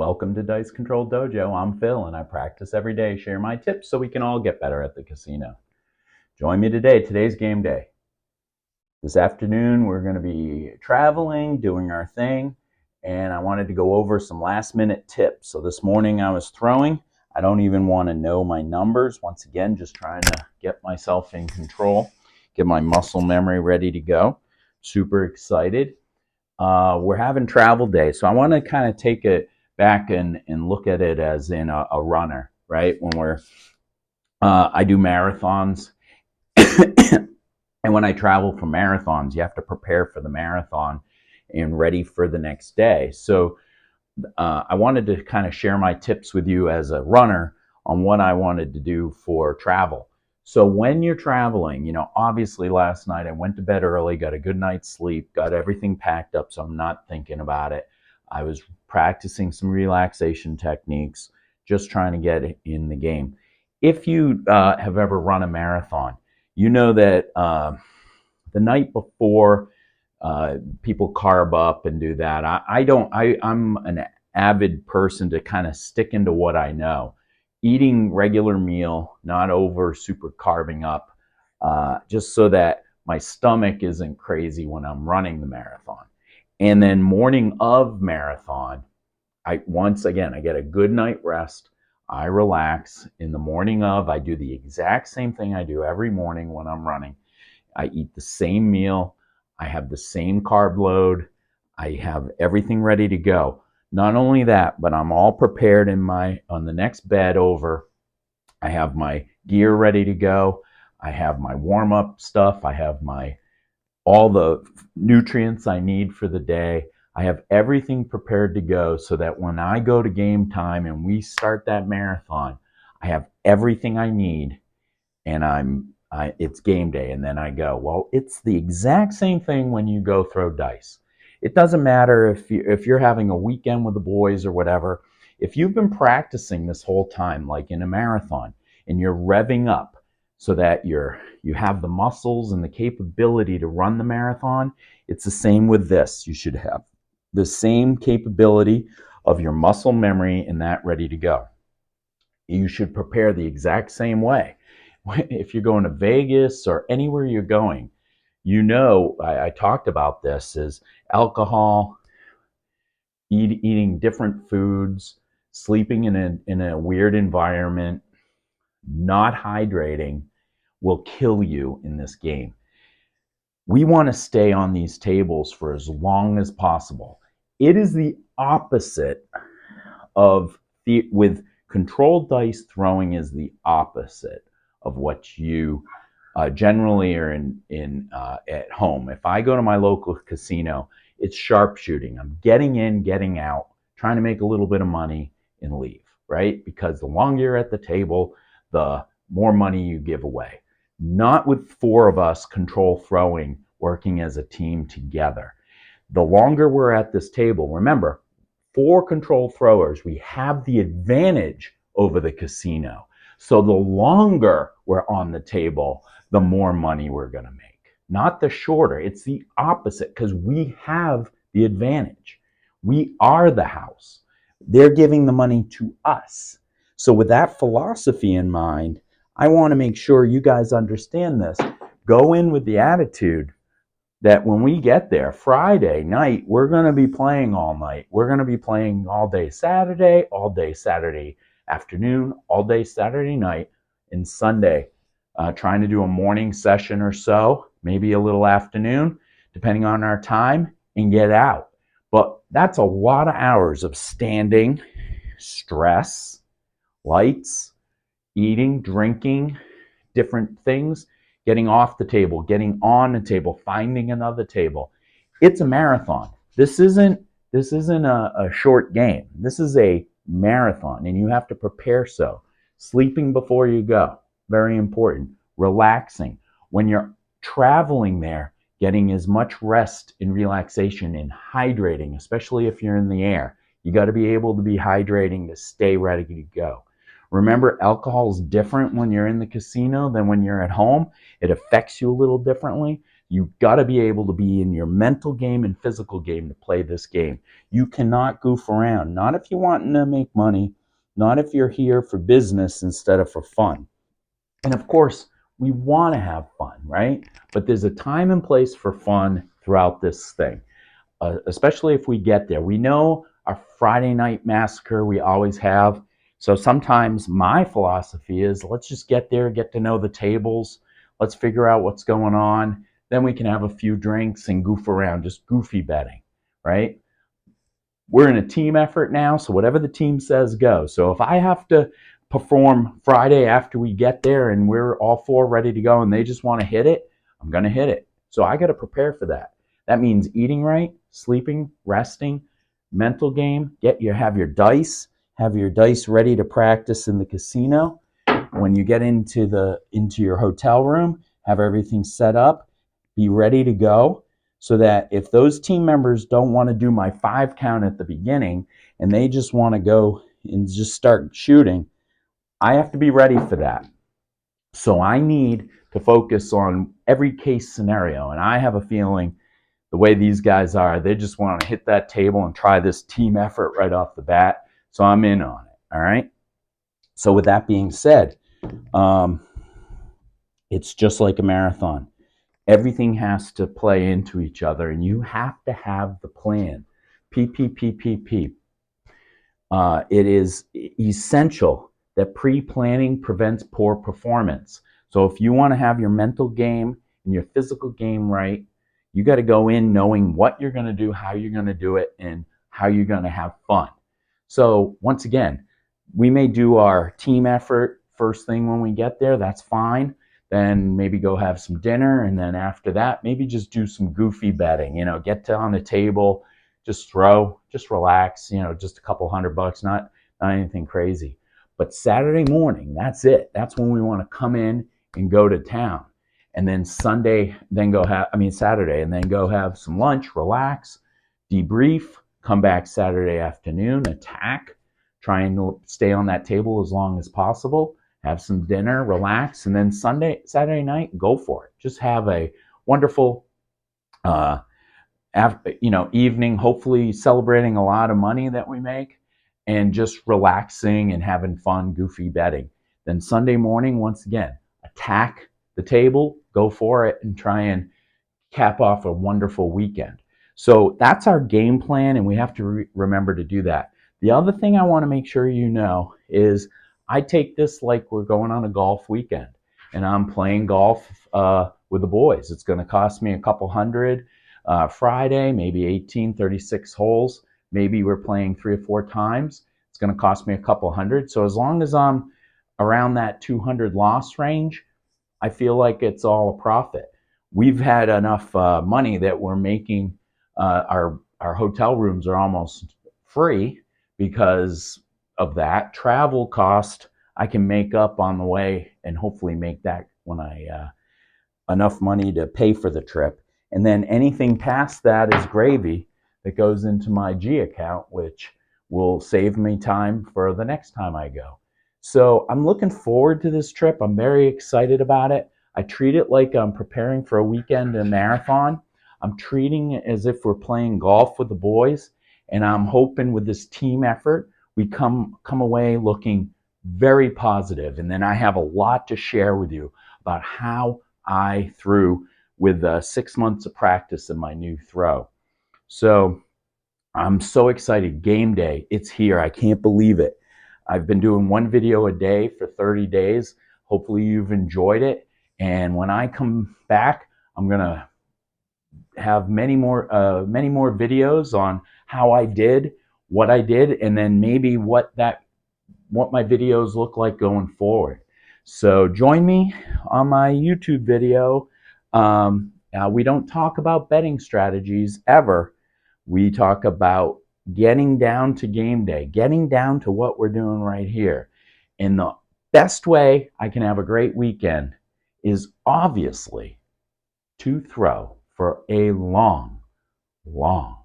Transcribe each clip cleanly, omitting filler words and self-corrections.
Welcome to Dice Control Dojo. I'm Phil, and I practice every day, share my tips so we can all get better at the casino. Join me today. Today's game day. This afternoon, we're going to be traveling, doing our thing, and I wanted to go over some last-minute tips. So this morning I was throwing. I don't even want to know my numbers. Once again, just trying to get myself in control, get my muscle memory ready to go. Super excited. We're having travel day, so I want to kind of take it back and look at it as in a runner, right? When I do marathons, and when I travel for marathons, you have to prepare for the marathon and ready for the next day. So I wanted to kind of share my tips with you as a runner on what I wanted to do for travel. So when you're traveling, obviously last night I went to bed early, got a good night's sleep, got everything packed up, so I'm not thinking about it. I was practicing some relaxation techniques, just trying to get in the game. If you have ever run a marathon, you know that the night before, people carb up and do that. I'm an avid person to kind of stick into what I know. Eating regular meal, not over super carbing up, just so that my stomach isn't crazy when I'm running the marathon. And then morning of marathon, once again, I get a good night rest. I relax. In the morning of, I do the exact same thing I do every morning when I'm running. I eat the same meal. I have the same carb load. I have everything ready to go. Not only that, but I'm all prepared on the next bed over. I have my gear ready to go. I have my warm-up stuff. I have all the nutrients I need for the day. I have everything prepared to go so that when I go to game time and we start that marathon, I have everything I need, and it's game day, and then I go. Well, it's the exact same thing when you go throw dice. It doesn't matter if you're having a weekend with the boys or whatever. If you've been practicing this whole time, like in a marathon, and you're revving up so that you have the muscles and the capability to run the marathon, it's the same with this. You should have the same capability of your muscle memory and that ready to go. You should prepare the exact same way. If you're going to Vegas or anywhere you're going, I talked about this, is alcohol, eating different foods, sleeping in a weird environment, not hydrating will kill you in this game. We want to stay on these tables for as long as possible. It is the opposite with controlled dice throwing is the opposite of what you generally are at home. If I go to my local casino, it's sharpshooting. I'm getting in, getting out, trying to make a little bit of money and leave, right? Because the longer you're at the table, the more money you give away. Not with four of us control throwing, working as a team together. The longer we're at this table, remember, 4 control throwers, we have the advantage over the casino. So the longer we're on the table, the more money we're going to make. Not the shorter. It's the opposite, because we have the advantage. We are the house. They're giving the money to us. So with that philosophy in mind, I want to make sure you guys understand this. Go in with the attitude that when we get there, Friday night, we're going to be playing all night. We're going to be playing all day Saturday afternoon, all day Saturday night, and Sunday, trying to do a morning session or so, maybe a little afternoon, depending on our time, and get out. But that's a lot of hours of standing, stress, lights, eating, drinking, different things, getting off the table, getting on the table, finding another table. It's a marathon. This isn't a short game. This is a marathon, and you have to prepare. So sleeping before you go, very important. Relaxing. When you're traveling there, getting as much rest and relaxation and hydrating, especially if you're in the air. You got to be able to be hydrating to stay ready to go. Remember, alcohol is different when you're in the casino than when you're at home. It affects you a little differently. You got to be able to be in your mental game and physical game to play this game. You cannot goof around. Not if you want to make money, not if you're here for business instead of for fun. And of course, we want to have fun, right? But there's a time and place for fun throughout this thing, especially if we get there. We know our Friday night massacre we always have. So sometimes my philosophy is let's just get there, get to know the tables, let's figure out what's going on. Then we can have a few drinks and goof around, just goofy betting, right? We're in a team effort now, so whatever the team says goes. So if I have to perform Friday after we get there and we're all four ready to go and they just want to hit it, I'm going to hit it. So I got to prepare for that. That means eating right, sleeping, resting, mental game. Have your dice ready to practice in the casino. When you get into your hotel room, have everything set up, be ready to go, so that if those team members don't want to do my 5 count at the beginning and they just want to go and just start shooting, I have to be ready for that. So I need to focus on every case scenario. And I have a feeling the way these guys are, they just want to hit that table and try this team effort right off the bat. So I'm in on it. All right. So with that being said, it's just like a marathon. Everything has to play into each other, and you have to have the plan. PPPPP. It is essential that pre-planning prevents poor performance. So if you want to have your mental game and your physical game right, you got to go in knowing what you're going to do, how you're going to do it, and how you're going to have fun. So once again, we may do our team effort first thing when we get there. That's fine. Then maybe go have some dinner, and then after that, maybe just do some goofy betting. Get on the table, just relax. Just a couple $100, not anything crazy. But Saturday morning, that's it. That's when we want to come in and go to town. And then Saturday, and then go have some lunch, relax, debrief, come back Saturday afternoon, attack, try and stay on that table as long as possible, have some dinner, relax, and then Saturday night, go for it. Just have a wonderful evening, hopefully celebrating a lot of money that we make and just relaxing and having fun, goofy betting. Then Sunday morning, once again, attack the table, go for it, and try and cap off a wonderful weekend. So that's our game plan, and we have to remember to do that. The other thing I want to make sure you know is I take this like we're going on a golf weekend, and I'm playing golf with the boys. It's going to cost me a couple hundred Friday, maybe 36 holes. Maybe we're playing 3 or 4 times. It's going to cost me a couple hundred. So as long as I'm around that 200 loss range, I feel like it's all a profit. We've had enough money that we're making our hotel rooms are almost free because of that. Travel cost I can make up on the way and hopefully make that when I enough money to pay for the trip. And then anything past that is gravy that goes into my G account, which will save me time for the next time I go. So I'm looking forward to this trip. I'm very excited about it. I treat it like I'm preparing for a weekend, a marathon. I'm treating it as if we're playing golf with the boys. And I'm hoping with this team effort, we come away looking very positive. And then I have a lot to share with you about how I threw with 6 months of practice in my new throw. So I'm so excited. Game day, it's here. I can't believe it. I've been doing 1 video a day for 30 days. Hopefully you've enjoyed it. And when I come back, I'm going to have many more videos on how I did, what I did, and then maybe what my videos look like going forward. So join me on my YouTube video. We don't talk about betting strategies ever. We talk about getting down to game day, getting down to what we're doing right here. And the best way I can have a great weekend is obviously to throw for a long, long,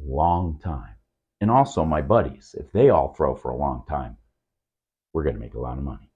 long time. And also my buddies, if they all throw for a long time, we're going to make a lot of money.